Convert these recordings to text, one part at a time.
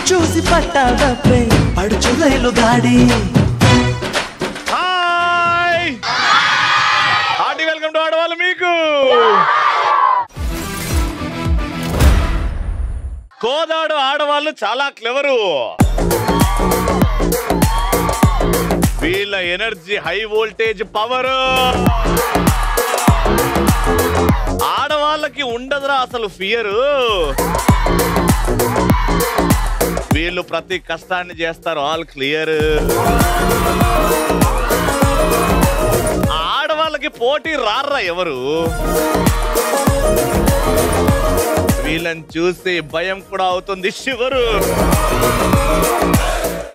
చూసి పట్టాదప్పే పడుచు రైలు గాడి. హాయ్ హార్టీ వెల్కమ్ టు ఆడవాళ్ళు. మీకు కోదాడు ఆడవాళ్ళు చాలా క్లెవరు. వీళ్ళ ఎనర్జీ హై వోల్టేజ్ పవర్ ఆడవాళ్ళకి ఉండదురా అసలు ఫియరు. వీళ్ళు ప్రతి కష్టాన్ని చేస్తారు ఆల్ క్లియర్. ఆడవాళ్ళకి పోటీ రారా ఎవరు. వీళ్ళని చూసి భయం కూడా అవుతుంది శివరు.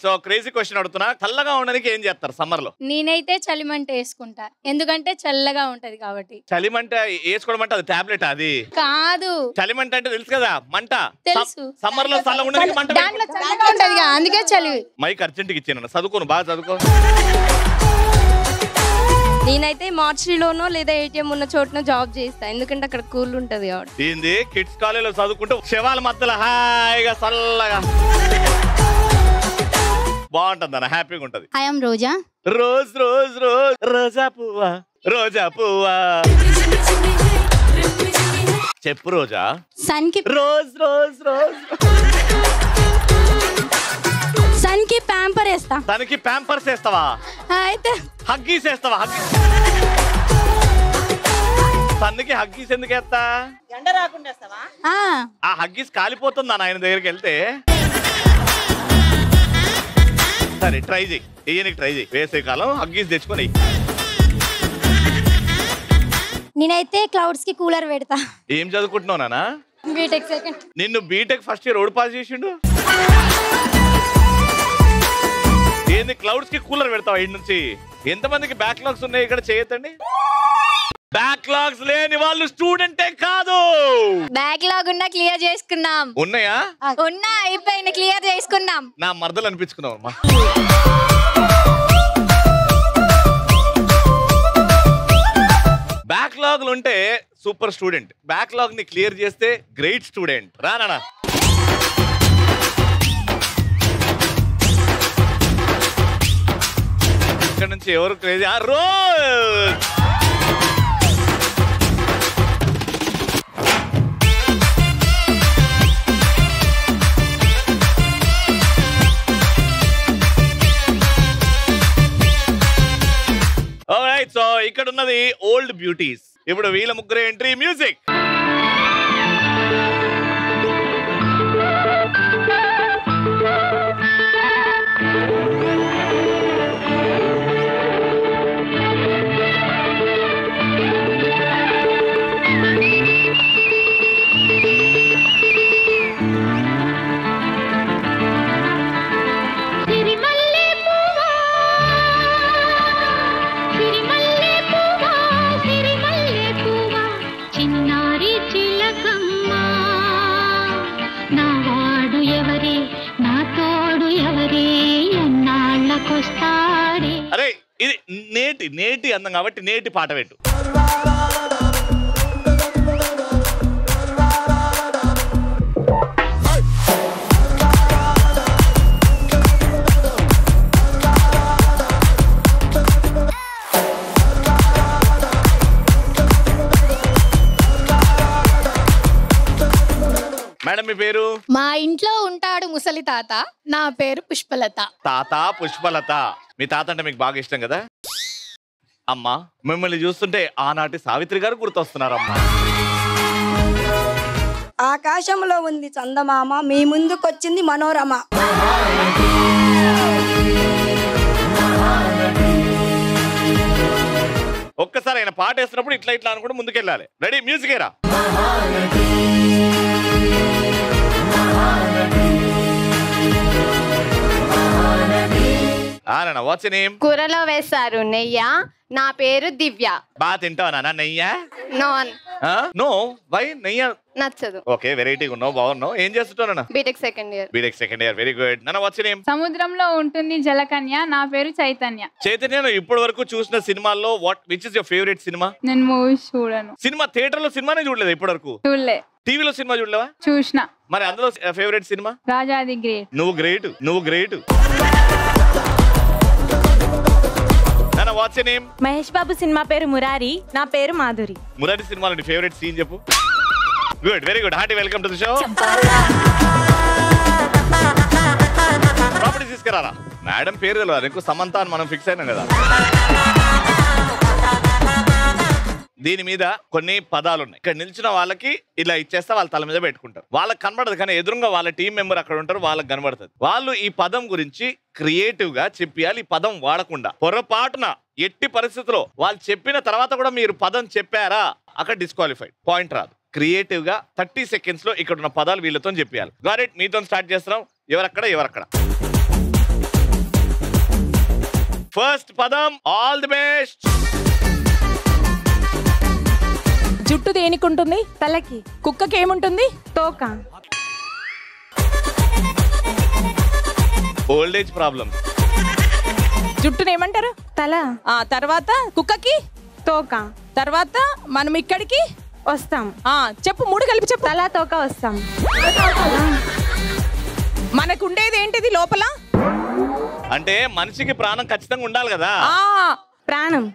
సో క్రేజీ క్వశ్చన్ అడుగుతున్నా, చల్లగా ఉండడానికి ఏం చేస్తారు సమ్మర్ లో? నేనైతే చలిమంట వేసుకుంటా, ఎందుకంటే చల్లగా ఉంటది కాబట్టి. చలిమంట వేసుకోవడం అంటే అది టాబ్లెట్ అది కాదు, చలిమంట అంటే తెలుసు కదా, మంట. తెలుసు. సమ్మర్ లో చల్లగా ఉండడానికి మంట దాంట్లో చల్లగా ఉంటది, అందుకే చలి. మైక్ అర్జెంట్కి ఇచ్చాను, చదువుకోను బాగా చదువుకో. నేనైతే మార్చిలోనో లేదా ఏటీఎం ఉన్న చోటున జాబ్ చేస్తా, ఎందుకంటే అక్కడ కూల్ ఉంటది కాబట్టి. ఏంది కిడ్స్ కాలేజీలో చదువుకుంటూ శవాల మధ్యలో హాయిగా చల్లగా బాగుంటుంది అన్న, హ్యాపీగా ఉంటది. I'm Roja. Rose rose rose రోజా పువ్వా రోజా పువ్వా చెప్పు రోజా. సన్ కి రోజ్ రోజ్ రోజ్ సన్ కి ప్యాంపర్ వేస్తా. తనకి ప్యాంపర్స్ వేస్తావా? అయితే హగ్గీస్ వేస్తావా? తనకి హగ్గీస్ ఎందుకు వేస్తా? ఆ హగ్గీస్ కాలిపోతుందా ఆయన దగ్గరికి వెళ్తే? సరే ట్రై చేయి, వేయనికి ట్రై చేయి. వేసే కాలం హగ్గీస్ తెచ్చుకొని. నేనైతే క్లౌడ్స్ కి కూలర్ పెడతా. ఏం చదువుకుంటున్నావు నాన్న? BTech second. నిన్ను BTech first year road pass చేసిండు. ఏంది క్లౌడ్స్ కి కూలర్ పెడతావా? ఇంటి నుంచి ఎంతమందికి బ్యాక్లాగ్స్ ఉన్నాయి ఇక్కడ చేయొద్దండి. బ్యాక్లాగ్స్ లేని వాళ్ళు స్టూడెంటే కాదు. బ్యాక్లాగ్ ఉన్నా క్లియర్ చేసుకున్నాం. ఉన్నాయా? ఉన్నా, అయిపోయింది, క్లియర్ చేసుకున్నాం. నా మరదలు అనిపించుకున్నావు అమ్మా. బ్యాక్లాగ్లు ఉంటే సూపర్ స్టూడెంట్, బ్యాక్లాగ్ ని క్లియర్ చేస్తే గ్రేట్ స్టూడెంట్. రానా ఇక్కడ నుంచి ఎవరు క్రేజీ? Rose alright. సో ఇక్కడ ఉన్నది ఓల్డ్ బ్యూటీస్. ఇప్పుడు వీళ్ళ ముగ్గురు ఎంట్రీ, మ్యూజిక్. అరే ఇది నేటి అందం కాబట్టి నేటి పాట పెట్టు. మేడం మీ పేరు? మా ఇంట్లో ఉంటాడు ముసలి తాత, నా పేరు పుష్పలత. తాత పుష్పలత. మీ తాత అంటే మీకు బాగా ఇష్టం కదా? అమ్మా మిమ్మల్ని చూస్తుంటే ఆనాటి సావిత్రి గారు గుర్తొస్తున్నారమ్మా. ఆకాశంలో ఉంది చందమామ, మీ ముందుకొచ్చింది మనోరమ. ఒక్కసారి ఆయన పాట వేస్తున్నప్పుడు ఇట్లా ఇట్లా అనుకుంటే ముందుకెళ్ళాలి. రెడీ, మ్యూజిక్ ఏరా. What's your name? కూరలో వేస్తారు నెయ్య. నా పేరు దివ్య. బాగా తింటావా నాన్న నెయ్య? నాన్. No why? నెయ్య నచ్చదు. ఓకే, వెరైటీగా ఉన్నావు, బాగున్నావు. ఏం చేస్తుంటావు నాన్న? BTech second year. BTech second year, very good. నాన్న వాట్స్ యువర్ నేమ్? సముద్రంలో ఉంటుంది జలకన్య. నా పేరు చైతన్య. చైతన్య, ఇప్పటి వరకు చూసిన సినిమాల్లో which is your favourite cinema? నేను మూవీస్ చూడను. సినిమా థియేటర్ లో సినిమానే చూడలేదు ఇప్పటి వరకు? చూడలే. టీవీలో సినిమా చూడలేవా? చూసిన. మరి అందులో ఫేవరెట్ సినిమా? రాజాది గ్రేట్. నువ్వు గ్రేట్. నాన్న what's your name? Mahesh Babu సినిమా పేరు మురారి, నా పేరు మాధురి. మురారి సినిమాలో నీ ఫేవరెట్ సీన్ చెప్పు. Good, very good. Hearty welcome to the show. Property తీసుకురారా. మేడం పేరు తెలియదు, ఎక్కువ సమంత అని మనం ఫిక్స్ అయినాం కదా. దీని మీద కొన్ని పదాలు ఉన్నాయి. ఇక్కడ నిల్చిన వాళ్ళకి ఇలా ఇచ్చేస్తే వాళ్ళ తల మీద పెట్టుకుంటారు. వాళ్ళకి కనబడదు, కానీ ఎదురుగా వాళ్ళ టీం మెంబర్ అక్కడ ఉంటారు, వాళ్ళకి కనబడుతుంది. వాళ్ళు ఈ పదం గురించి క్రియేటివ్ గా చెప్పాలి. ఈ పదం వాడకుండా పొరపాటున ఎట్టి పరిస్థితుల్లో వాళ్ళు చెప్పిన తర్వాత కూడా మీరు పదం చెప్పారా, అక్కడ డిస్క్వాలిఫైడ్, పాయింట్ రాదు. క్రియేటివ్ గా 30 seconds లో ఇక్కడ ఉన్న పదాలు వీళ్ళతో చెప్పాలి. Got it. మీతో స్టార్ట్ చేస్తున్నాం. ఎవరక్కడ ఫస్ట్ పదం. All the best. జుట్టు దేనికి ఉంటుంది? తలకి. కుక్కకి ఏముంటుంది? తోక. Old age problem. జుట్టుని ఏమంటారు? తల. తర్వాత కుక్కకి తోక. తర్వాత మనం ఇక్కడికి వస్తాం. చెప్పు, 3 కలిపి చెప్పు. తల, తోక, వస్తాం. మనకు ఉండేది ఏంటిది లోపల? అంటే మనిషికి ప్రాణం ఖచ్చితంగా ఉండాలి కదా. ప్రాణం.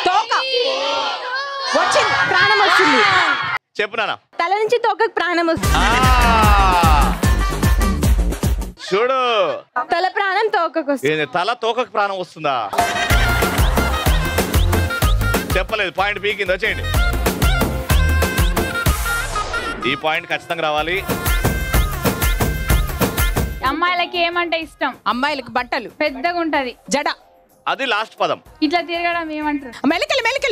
తోక వచ్చింది, ప్రాణం వస్తుంది. చెప్పు నాన్న. తల నుంచి తోకకు ప్రాణం వస్తుంది. చూడు, తల ప్రాణం తోకకు వస్తుంది. తల తోకకు ప్రాణం వస్తుందా? చెప్పలేదు. పాయింట్ పీకింది. వచ్చేయండి. ఈ పాయింట్ ఖచ్చితంగా రావాలి. అమ్మాయిలకి ఏమంటే ఇష్టం? అమ్మాయిలకు బట్టలు. పెద్దగా ఉంటది. జడ. అది లాస్ట్ పదం. ఇట్లా తిరగడం ఏమంటారు?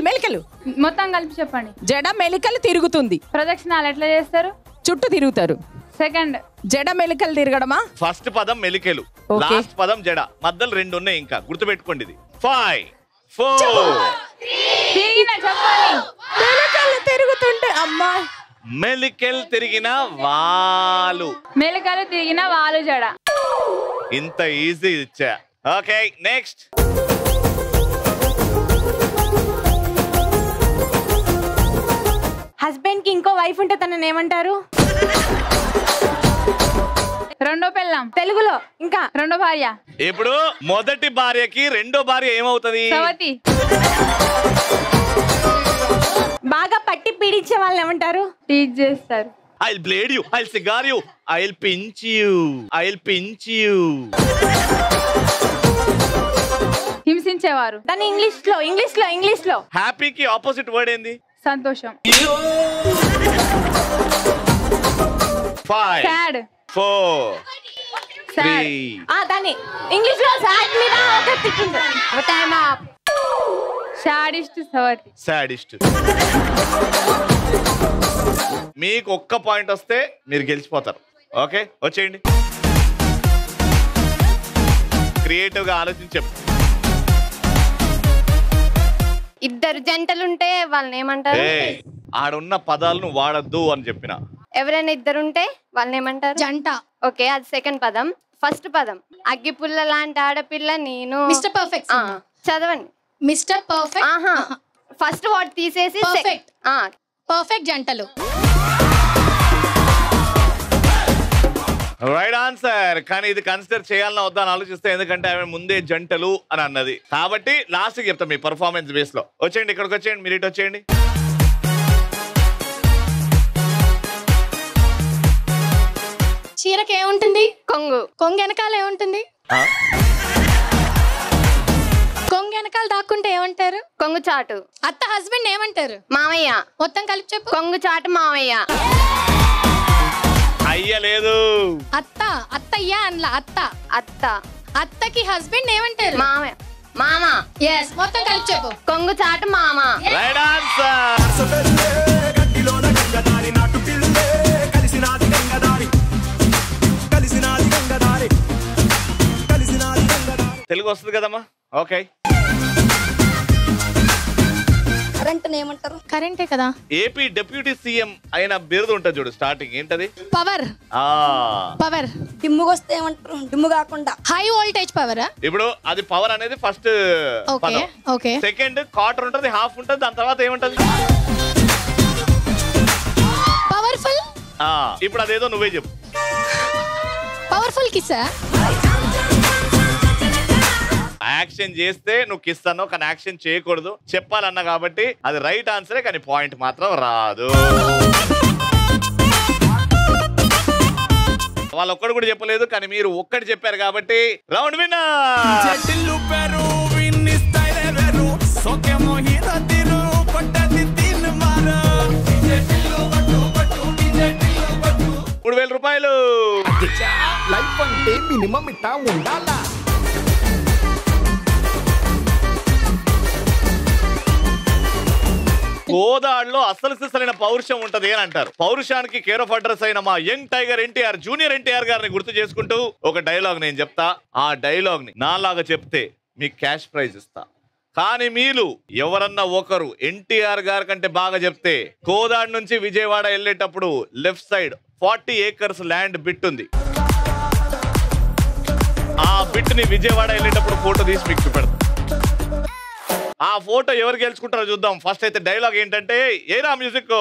మెలికలు. మొత్తం కలిపి చెప్పండి. జడ మెలికలు తిరుగుతుంది. ప్రదక్షిణాలు ఎట్లా చేస్తారు? చుట్టూ తిరుగుతారు. సెకండ్, జడ మెలికలు తిరగడమా? ఫస్ట్ పదం మెలికెలు, లాస్ట్ పదం జడ. మధ్యలో 2 ఉన్నాయి, ఇంకా గుర్తుపెట్టుకోండి. ఇది 5 4 మెలికలు తిరుగుతుంటే అమ్మాయి. మెలికెల్ తిరిగిన వాలు. మెలికలు తిరిగిన వాలు జడ. ఇంత ఈజీ ఇచ్చా. Okay, next. హస్బెండ్ కి ఇంకో వైఫ్ ఉంటే తనని ఏమంటారు? రెండో పెళ్ళాం. తెలుగులో ఇంకా రెండో భార్య. ఇప్పుడు మొదటి భార్యకి రెండో భార్య ఏమవుతుంది? సవతి. బాగా పట్టి పీడించే వాళ్ళని ఏమంటారు? టీచ్ చేస్తారు. I'll blade you, I'll cigar you, I'll pinch you. హింసించేవారు. దాని ఇంగ్లీష్ లో హ్యాపీకి ఆపోజిట్ వర్డ్ ఏంది? సంతోషం. 5 సాడ్. 4 3 దాని ఇంగ్లీష్ లో సాడ్ మీద ఒక టిక్ ఉంది. Time up. సాడిస్ట్ సవతి. సాడిస్ట్. మీకు ఒక్క పాయింట్ వస్తే మీరు గెలిచిపోతారు. ఓకే, వచ్చేయండి. క్రియేటివ్ గా ఆలోచించి చెప్పు. ఇద్దరు జంటలుంటే వాళ్ళని ఏమంటారు? ఆడున్న పదాలను వాడద్దు అని చెప్పిన. ఎవరైనా ఇద్దరుంటే వాళ్ళని ఏమంటారు? జంట. ఓకే, అది సెకండ్ పదం. ఫస్ట్ పదం అగ్గిపుల్ల లాంటి ఆడపిల్ల నేను. Mister perfect. చదవండి. Mister perfect. ఫస్ట్ వర్డ్ తీసేసి పర్ఫెక్ట్. పర్ఫెక్ట్ జంటలు. Right answer. కానీ ఇది కన్సిడర్ చేయాలన్నా వద్దా అని ఆలోచిస్తే, ఎందుకంటే ఆమె ముందే జంటలు అని అన్నది కాబట్టి లాస్ట్ కి చెప్తాం మీ పర్ఫార్మెన్స్ బేస్ లో. వచ్చేయండి, ఇక్కడికి వచ్చేయండి, మీరు ఇటు వచ్చేయండి. చీరకి ఏముంటుంది? కొంగు. కొంగు వెనకాల ఏముంటుంది? కొంగు వెనకాల దాక్కుంటే ఏమంటారు? కొంగు చాటు. అత్త హస్బెండ్ ఏమంటారు? మామయ్య. మొత్తం కలిపి చెప్పు. కొంగు చాటు మామయ్య. అయ్య లేదు. అత్తయ్య అనలా, అత్త. అత్తకి హస్బెండ్ ఏమంటారు? మామయ్య. మామ. yes మొత్తం కలిపి చెప్పు. కొంగు చాటు మామ. Right answer. తెలుగు వస్తుంది కదమ్మా? ఓకే. కరెంట్ ఏమంటారు? కరెంటే కదా. ఏపీ డిప్యూటీ సీఎం అయిన బిరుదు ఉంటుంది చూడు, స్టార్టింగ్ ఏంటది? పవర్. పవర్. డిమ్ముగొస్తే ఏమంటారు? డిమ్ము కాకుండా హై వోల్టేజ్ పవర్. ఇప్పుడు అది పవర్ అనేది ఫస్ట్ పదం. ఓకే. సెకండ్ క్వార్టర్ ఉంటది, హాఫ్ ఉంటది, దాని తర్వాత ఏముంటది? పవర్ఫుల్. ఇప్పుడు అదేదో నువ్వే చెప్పు. పవర్ఫుల్ కిస్సా? యాక్షన్ చేస్తే నువ్వు కిస్ అన్నావు, కానీ యాక్షన్ చేయకూడదు చెప్పాలన్నా కాబట్టి అది రైట్ ఆన్సరే, కానీ పాయింట్ మాత్రం రాదు. వాళ్ళు ఒక్కడు కూడా చెప్పలేదు, కానీ మీరు ఒక్కటి చెప్పారు కాబట్టి రౌండ్ విన్నర్. రూపాయలు. లైఫ్ అంటే మినిమం ఇట్టా ఉండాలా. గోదావరిలో అసలు సిసలైన పౌరుషం ఉంటది అని అంటారు. పౌరుషానికి కేర్ ఆఫ్ అడ్రస్ అయిన మా young tiger NTR, junior NTR గారిని గుర్తు చేసుకుంటూ ఒక డైలాగ్ నేను చెప్తా. ఆ డైలాగ్ ని నాలాగా చెప్తే మీకు క్యాష్ ప్రైజ్ ఇస్తా. కానీ మీరు ఎవరన్నా ఒకరు ఎన్టీఆర్ గారి కంటే బాగా చెప్తే గోదావరి నుంచి విజయవాడ వెళ్ళేటప్పుడు left side 40 acres land bit ఉంది. ఆ బిట్ ని విజయవాడ వెళ్ళేటప్పుడు ఫోటో తీసి మీకు చూపెడతా. ఆ ఫోటో ఎవరు గెలుచుకుంటారో చూద్దాం. ఫస్ట్ అయితే డైలాగ్ ఏంటంటే, ఏరా మ్యూజిక్.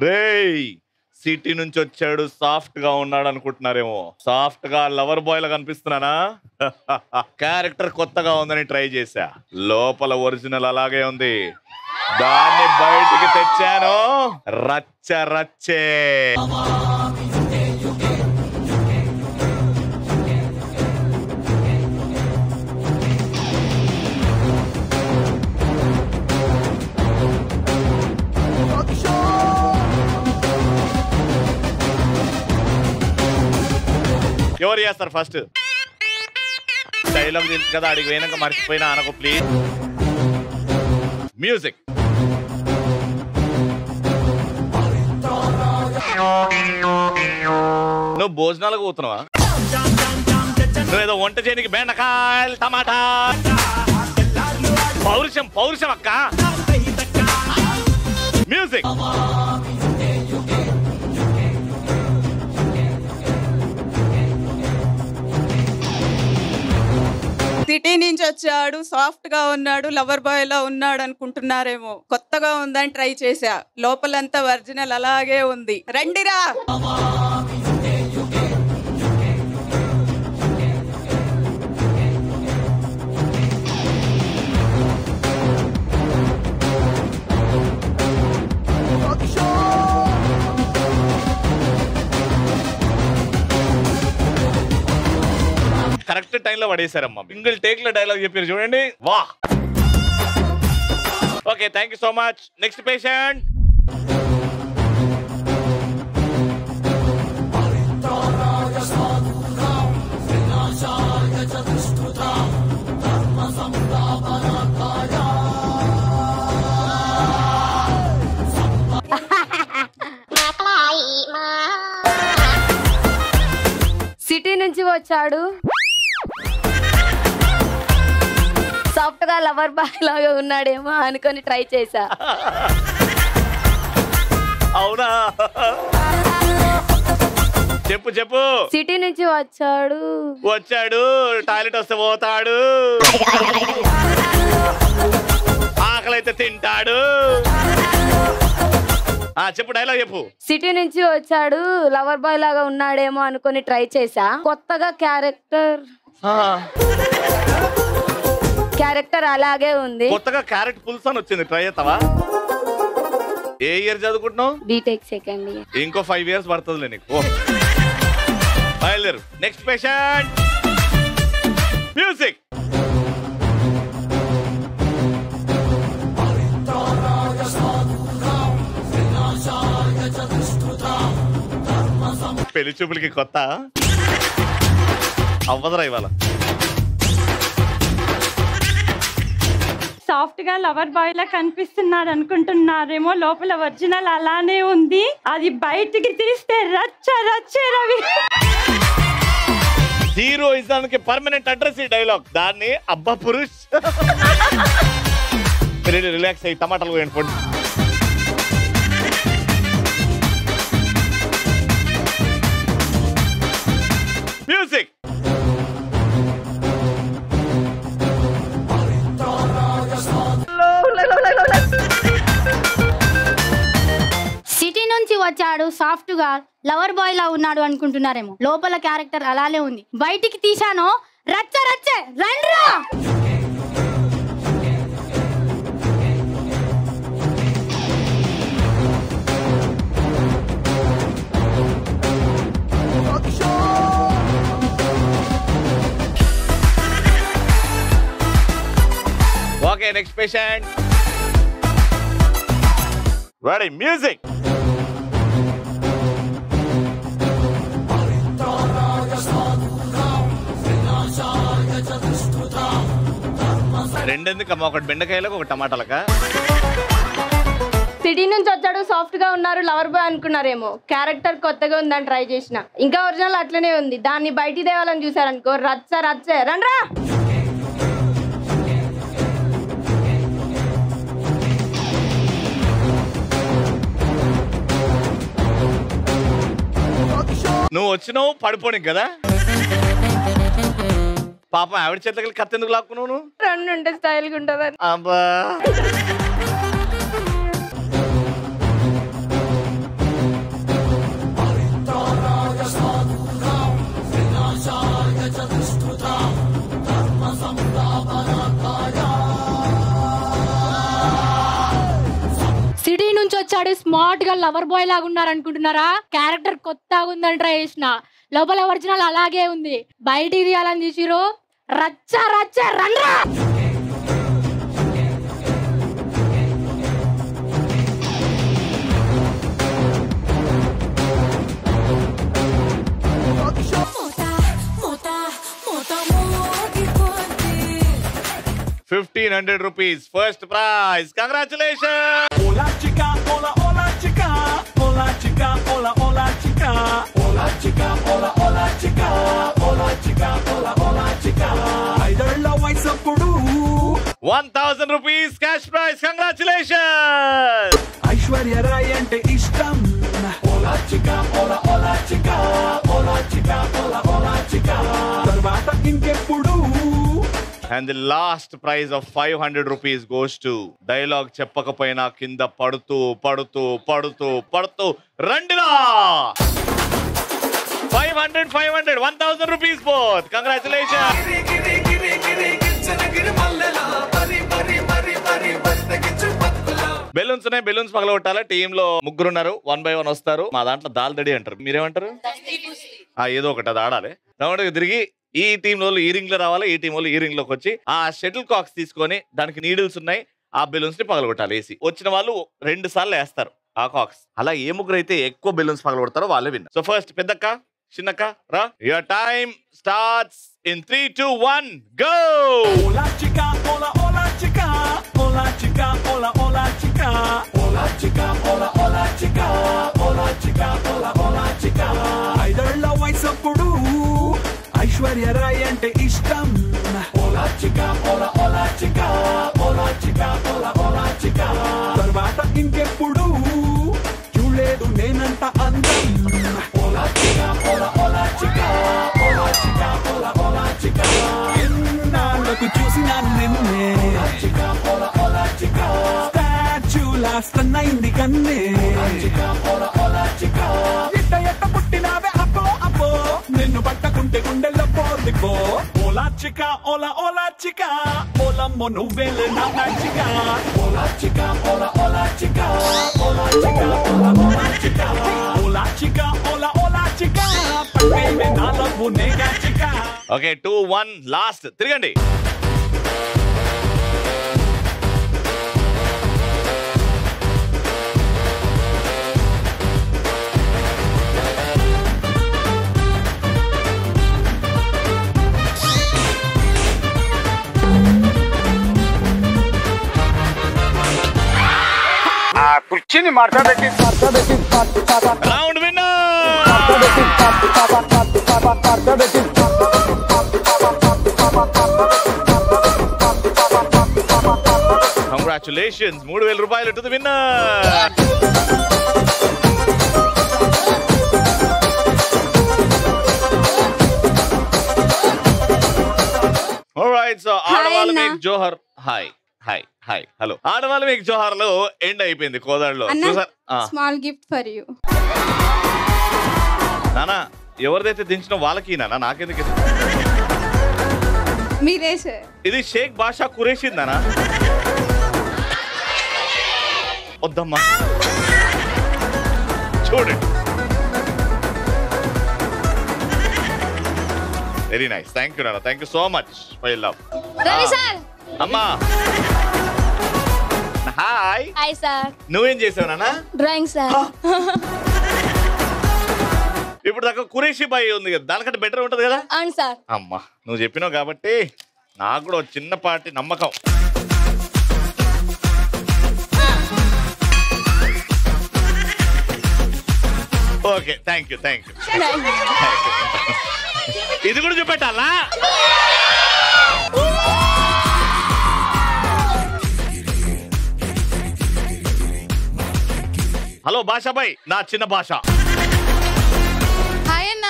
రేయ్, సిటీ నుంచి వచ్చాడు, సాఫ్ట్ గా ఉన్నాడు అనుకుంటున్నారేమో. సాఫ్ట్ గా లవర్ బాయ్ లా కనిపిస్తున్నానా? క్యారెక్టర్ కొత్తగా ఉందని ట్రై చేశా. లోపల ఒరిజినల్ అలాగే ఉంది. దాన్ని బయటికి తెచ్చాను. రచ్చ రచ్చే. ఎవరు చేస్తారు ఫస్ట్? డైలాగ్ తెలుసు కదా, అడిగి పోయినాక మర్చిపోయినా అనకు ప్లీజ్. మ్యూజిక్. నువ్వు భోజనాలకు పోతున్నావా? నువ్వేదో వంట చేయడానికి బెండకాయలు, టమాటా. పౌరుషం పౌరుషం అక్క. మ్యూజిక్. సిటీ నుంచి వచ్చాడు, సాఫ్ట్ గా ఉన్నాడు, లవర్ బాయ్ లా ఉన్నాడు అనుకుంటున్నారేమో. కొత్తగా ఉందని ట్రై చేశా. లోపలంతా ఒరిజినల్ అలాగే ఉంది. రండిరా. కరెక్ట్ టైంలో పడేశారమ్మా. సింగిల్ టేక్ లో డైలాగ్ చెప్పారు చూడండి. వా. Okay, thank you so much. Next patient. City నుంచి వచ్చాడు, సాఫ్ట్ గా లవర్ బాయ్ లాగా ఉన్నాడేమో అనుకొని ట్రై చేశా. అవునా? చెప్పు చెప్పు. సిటీ నుంచి వచ్చాడు టాయిలెట్ వస్తే పోతాడు, ఆకలి అయితే తింటాడు. చెప్పు డైలాగ్ చెప్పు. సిటీ నుంచి వచ్చాడు, లవర్ బాయ్ లాగా ఉన్నాడేమో అనుకొని ట్రై చేశా. కొత్తగా క్యారెక్టర్ అలాగే ఉంది. కొత్తగా క్యారెట్ పులుసు అని వచ్చింది, ట్రై చేస్తావా? ఏ ఇయర్ చదువుకుంటున్నావు? BTech second year. ఇంకో 5 years పడుతుందిలే నీకు. బయలుదేరు. Next patient. మ్యూజిక్. పెళ్లి చూపులకి కొత్త అవ్వదురా ఇవాళ. సాఫ్ట్ గా లవర్ బాయ్ లా కనిపిస్తున్నాడు అనుకుంటున్నారేమో. లోపల ఒరిజినల్ అలానే ఉంది. అది బయటికి తీస్తే రచ్చ రచ్చే రవి. హీరోయిజానికి పర్మనెంట్ అడ్రస్ ఈ డైలాగ్. దాన్ని అబ్బా పురుష్. రిలాక్స్ అయ్యి టమాటాలు వేయండి. వచ్చాడు సాఫ్ట్ గా లవర్ బాయ్ లా ఉన్నాడు అనుకుంటున్నారేమో, లోపల క్యారెక్టర్ అలానే ఉంది. బయటికి తీశానో రచ్చ రచ్చే రండ్రా. Okay, next patient. Ready, music. రెండెందుకమ్మా, ఒకటి బెండకాయలకు ఒక టమాటాలకా? సిటీ నుంచి వచ్చాడు సాఫ్ట్ గా ఉన్నారు లవర్ బాయ్ అనుకున్నారేమో, క్యారెక్టర్ కొత్తగా ఉందని ట్రై చేసిన, ఇంకా ఒరిజినల్ అట్లనే ఉంది. దాన్ని బయటికి తేవాలని చూసారనుకో రచ్చ రచ్చే రండ్రా. నువ్వు వచ్చినావు పడిపోని కదా పాపం, ఆవిడ చేతులకి కత్తి ఎందుకు లాక్కున్నావు నువ్వు? రన్ ఉంటే స్టైల్ గా ఉంటదని. అబ్బా సిటీ నుంచి వచ్చాడు స్మార్ట్ గా లవర్ బాయ్ లాగా ఉన్నారు అనుకుంటున్నారా? క్యారెక్టర్ కొత్తగా ఉందని ట్రై చేసిన, లోపల ఒరిజినల్ అలాగే ఉంది. బయటికి తీయాలని తీసిరు రచ్చ రచ్చ రండ్రా. ₹1,500 first prize. Congratulation. Hola chica, hola hola chica, hola chica, hola hola chica, hola chica, hola hola chica, hola chica, hola hola chica. ఐదళ్ళ వయసప్పుడు ₹1,000 cash prize. Congratulation. Aishwarya Rai అంటే ఇష్టం. hola chica, hola hola chica, hola chica, hola hola chica. తర్వాత ఇంకెప్పుడు. And the last prize of ₹500 goes to dialogue చెప్పకపోయినా కింద పడుతూ పడుతూ పడుతూ పడుతూ రండిరా. 500 ₹1,000 both. Congratulations. బెలూన్స్ ఉన్నాయి, బెలూన్స్ పగలగొట్టాలి. టీమ్ లో ముగ్గురు ఉన్నారు, 1 by 1 వస్తారు. మా దాంట్లో దాల్దడి అంటారు, మీరేమంటారు? ఏదో ఒకటి అది ఆడాలి. రౌండ్కి తిరిగి ఈ టీం వాళ్ళు ఈ రింగ్ లో రావాలి, ఈ టీం వాళ్ళు ఈ రింగ్ లోకి వచ్చి ఆ షటిల్ కాక్స్ తీసుకొని దానికి నీడిల్స్ ఉన్నాయి, ఆ బెలూన్స్ ని పగలగొట్టాలి. వేసి వచ్చిన వాళ్ళు 2 సార్లు వేస్తారు ఆ కాక్స్. అలా ఏ ముగ్గురు అయితే ఎక్కువ బెలూన్స్ పగలగొడతారో వాళ్ళే విన్. సో ఫస్ట్ పెద్దక్క, చిన్నక్క రా. Your time starts in 3, 2, 1 go. hola chica, hola hola chica, hola chica, hola hola chica, hola chica, hola hola chica, hola chica, hola hola chica. ఐదళ్ళ వయసప్పుడు ఐశ్వర్య రాయ్ అంటే ఇష్టం. hola chica, hola hola chica, hola chica, hola hola chica. తర్వాత ఇంకెప్పుడు చూడలేదు నేనంత అందం. hola chica, hola hola chica, hola chica, hola hola chica. ఎన్నాళ్ళకు చూసినాను నిన్నే. hola chica, hola hola chica. Statue last అయింది కన్నే. hola chica, hola hola chica. ఎట్ట పుట్టినావే అప్పో అప్పో, నిన్ను పట్టకుంటే గుండెల్లో పోదిపో. hola chica, hola hola chica, ఓలమ్మో నువ్వేలే నా chica. hola chica, hola hola chica, hola chica, hola hola chica. hola chica, hola hola chica, పట్టేవే నా లవ్వు నేగా chica. ఓకే 2, 1 లాస్ట్ తిరగండి. కుర్చీని మార్చబెట్టి round winner. Congratulations, ₹3,000 to the winner. Alright, so ఆడవాళ్ళు మీకు జోహర్. హాయ్ హాయ్ హాయ్ హలో ఆడవాళ్ళు మీకు జోహార్లో ఎండ్ అయిపోయింది కోదాడులో స్మాల్ గిఫ్ట్ ఫర్ యూ. నానా ఎవరిదైతే దించినా వాళ్ళకి నానా నాకెందుకు మీరే సార్. ఇది షేక్ బాషా కురేషిందానా వద్దమ్మా చూడండి వెరీ నైస్ థ్యాంక్ యూ నానా thank you so much for your love. Ravi sir. అమ్మా హాయ్. Hi sir. నువ్వేం చేసావు నానా? Drawing sir. ఇప్పుడు దాకా కురేషి బాయ్ ఉంది కదా దానికంటే బెటర్ ఉంటది కదా? అవును సార్. అమ్మా నువ్వు చెప్పినావు కాబట్టి నాకు కూడా చిన్నపాటి నమ్మకం. Okay thank you thank you. ఇది కూడా చూపెట్టాలా? హలో భాష బాయ్ నా చిన్న భాష. హాయ్ అన్న.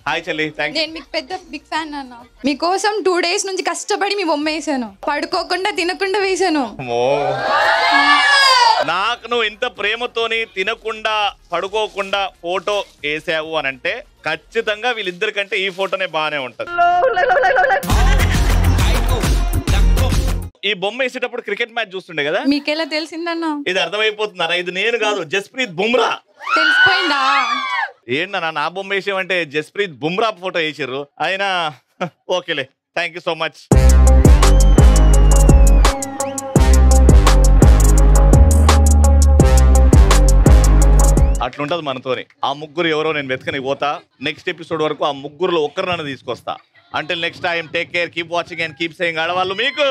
హాయ్ చెల్లి థ్యాంక్ యూ. నేను మీకు పెద్ద బిగ్ ఫ్యాన్ అన్న. మీకోసం 2 days నుంచి కష్టపడి మీ బొమ్మ వేసాను. పడుకోకుండా తినకుండా వేసాను. నాకు నువ్వు ఇంత ప్రేమతోని తినకుండా పడుకోకుండా ఫోటో వేసావు అని అంటే ఖచ్చితంగా వీళ్ళిద్దరికంటే ఈ ఫోటోనే బాగానే ఉంటది. ఈ బొమ్మ వేసేటప్పుడు క్రికెట్ మ్యాచ్ చూస్తుండే కదా? మీకెలా తెలిసిందన్న? ఇది అర్థమైపోతుందా? ఇది నేను కాదు జస్ప్రీత్ బుమ్రా. తెలిసిపోయిందా? ఏంటన్నా నా బొమ్మ వేసేమంటే జస్ప్రీత్ బుమ్రా ఫోటో వేసారు. అయినా ఓకేలే థ్యాంక్ యూ సో మచ్. అట్లుంటది మనతోని. ఆ ముగ్గురు ఎవరో నేను వెతకని పోతా. నెక్స్ట్ ఎపిసోడ్ వరకు ఆ ముగ్గురులో ఒక్కరు నన్ను తీసుకొస్తా. Until next time, take care, keep watching and keep saying ఆడవాళ్ళు మీకు